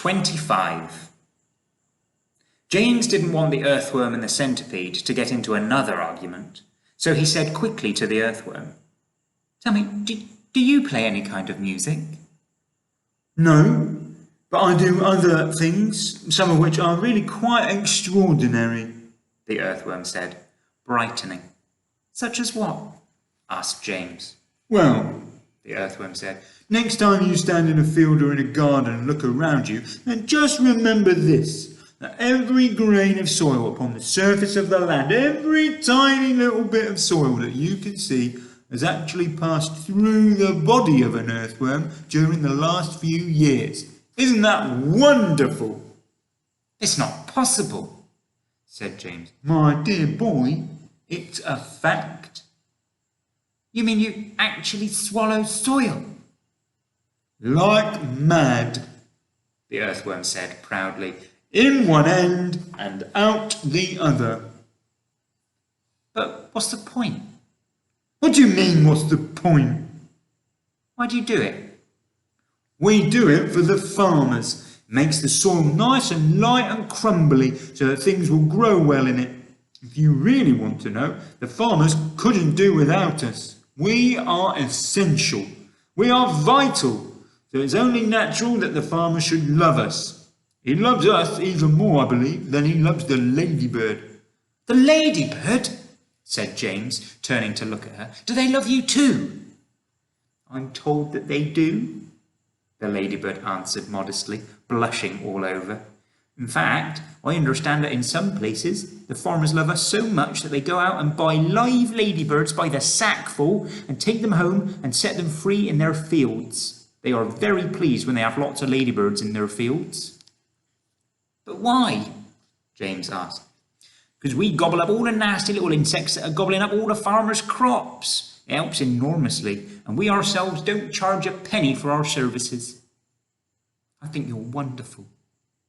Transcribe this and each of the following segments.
25. James didn't want the earthworm and the centipede to get into another argument, so he said quickly to the earthworm, "Tell me, do you play any kind of music?" "No, but I do other things, some of which are really quite extraordinary," the earthworm said, brightening. "Such as what?" asked James. "Well," the earthworm said, "next time you stand in a field or in a garden and look around you, then just remember this, that every grain of soil upon the surface of the land, every tiny little bit of soil that you can see, has actually passed through the body of an earthworm during the last few years. Isn't that wonderful?" "It's not possible," said James. "My dear boy, it's a fact." "You mean you actually swallow soil?" "Like mad," the earthworm said proudly, "in one end and out the other." "But what's the point?" "What do you mean, what's the point?" "Why do you do it?" "We do it for the farmers. It makes the soil nice and light and crumbly so that things will grow well in it. If you really want to know, the farmers couldn't do without us. We are essential. We are vital. So it's only natural that the farmer should love us. He loves us even more, I believe, than he loves the ladybird." "The ladybird?" said James, turning to look at her. "Do they love you too?" "I'm told that they do," the ladybird answered modestly, blushing all over. "In fact, I understand that in some places the farmers love us so much that they go out and buy live ladybirds by the sackful and take them home and set them free in their fields. They are very pleased when they have lots of ladybirds in their fields." "But why?" James asked. "Because we gobble up all the nasty little insects that are gobbling up all the farmers' crops. It helps enormously, and we ourselves don't charge a penny for our services." "I think you're wonderful,"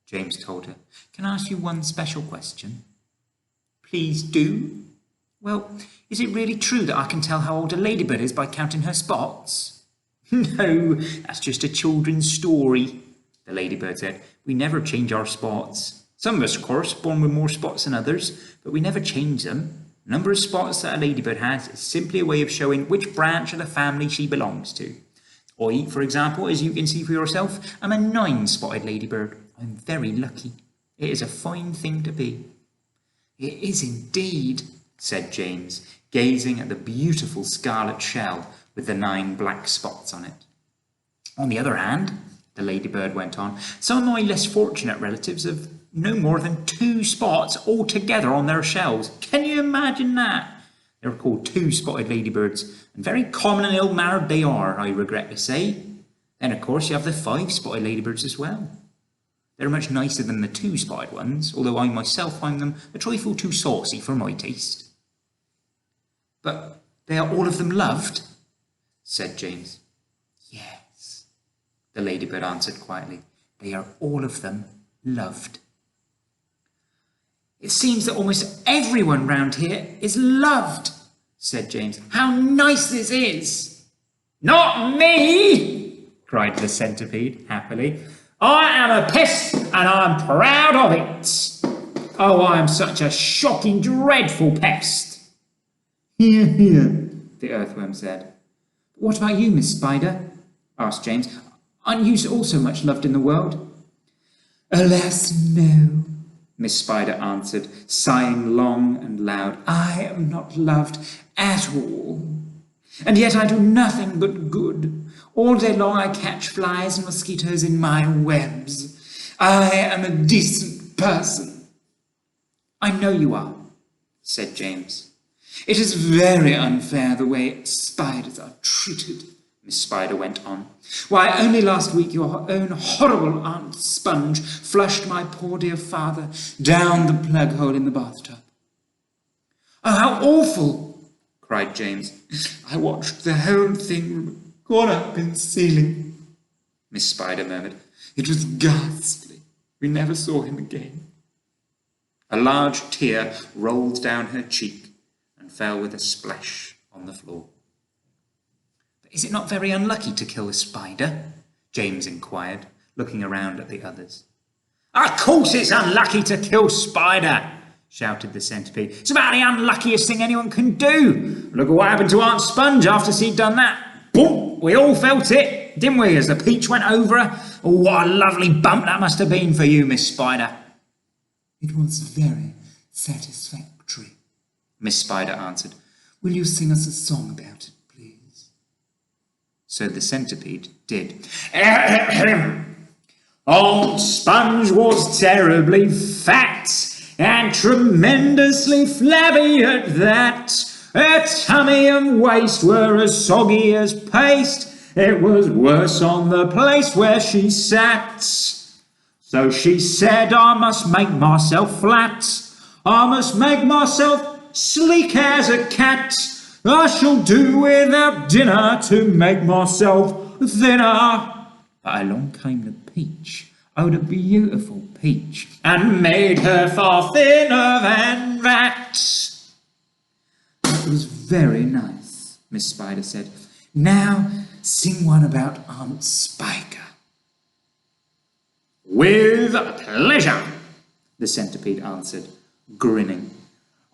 James told her. "Can I ask you one special question?" "Please do." "Well, is it really true that I can tell how old a ladybird is by counting her spots?" "No, that's just a children's story," the ladybird said. "We never change our spots. Some of us, of course, born with more spots than others, but we never change them. The number of spots that a ladybird has is simply a way of showing which branch of the family she belongs to. I, for example, as you can see for yourself, am a 9-spotted ladybird. I'm very lucky. It is a fine thing to be." "It is indeed," said James, gazing at the beautiful scarlet shell with the 9 black spots on it. "On the other hand," the ladybird went on, "some of my less fortunate relatives have no more than 2 spots altogether on their shells. Can you imagine that? They're called 2-spotted ladybirds, and very common and ill-mannered they are, I regret to say. Then, of course, you have the 5-spotted ladybirds as well. They're much nicer than the 2-spotted ones, although I myself find them a trifle too saucy for my taste." "But they are all of them loved?" said James. "Yes," the ladybird answered quietly. "They are all of them loved." "It seems that almost everyone round here is loved," said James. "How nice this is!" "Not me!" cried the centipede happily. "I am a pest, and I'm proud of it. Oh, I am such a shocking, dreadful pest." "Hear, hear," the earthworm said. "What about you, Miss Spider?" asked James. "Aren't you also much loved in the world?" "Alas, no," Miss Spider answered, sighing long and loud. "I am not loved at all. And yet I do nothing but good. All day long I catch flies and mosquitoes in my webs. I am a decent person." "I know you are," said James. "It is very unfair the way spiders are treated," Miss Spider went on. "Why, only last week your own horrible Aunt Sponge flushed my poor dear father down the plug hole in the bathtub." "Oh, how awful!" cried James. "I watched the whole thing caught up in the ceiling," Miss Spider murmured. "It was ghastly. We never saw him again." A large tear rolled down her cheek and fell with a splash on the floor. "But is it not very unlucky to kill a spider?" James inquired, looking around at the others. Of course it's unlucky to kill Spider, shouted the centipede. It's about the unluckiest thing anyone can do. Look at what happened to Aunt Sponge after she'd done that. Boom! We all felt it, didn't we, as the peach went over her? Oh, what a lovely bump that must have been for you, Miss Spider. It was very satisfactory, Miss Spider answered. Will you sing us a song about it, please? So the centipede did. Aunt Sponge was terribly fat and tremendously flabby at that. Her tummy and waist were as soggy as paste. It was worse on the place where she sat. So she said, I must make myself flat. I must make myself sleek as a cat. I shall do without dinner to make myself thinner. But along came the peach, oh, the beautiful peach, and made her far thinner than that. It was very nice, Miss Spider said. Now sing one about Aunt Spiker. With pleasure, the centipede answered, grinning.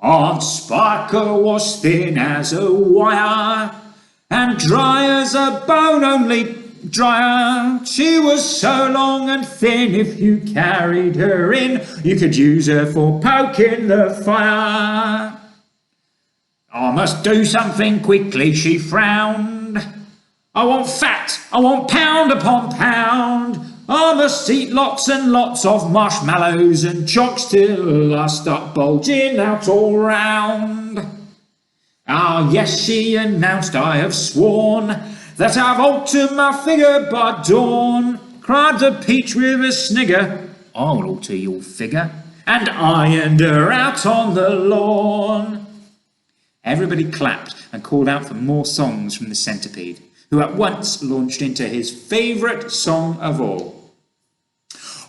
Aunt Spiker was thin as a wire and dry as a bone, only drier. She was so long and thin, if you carried her in, you could use her for poking the fire. I must do something quickly, she frowned. I want fat, I want pound upon pound. I must eat lots and lots of marshmallows and chocks till I start bulging out all round. Ah, yes, she announced, I have sworn that I've altered my figure by dawn. Cried the peach with a snigger, I'll alter your figure, and ironed her out on the lawn. Everybody clapped and called out for more songs from the centipede, who at once launched into his favourite song of all.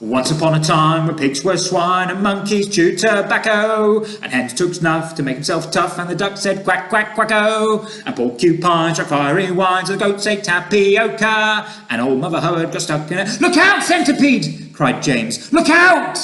Once upon a time, where pigs were swine and monkeys chewed tobacco, and hens took snuff to make himself tough, and the duck said quack, quack, quacko, and porcupines drank fiery wines, and the goats ate tapioca, and old Mother Hubbard got stuck in a... Look out, centipede! cried James. Look out!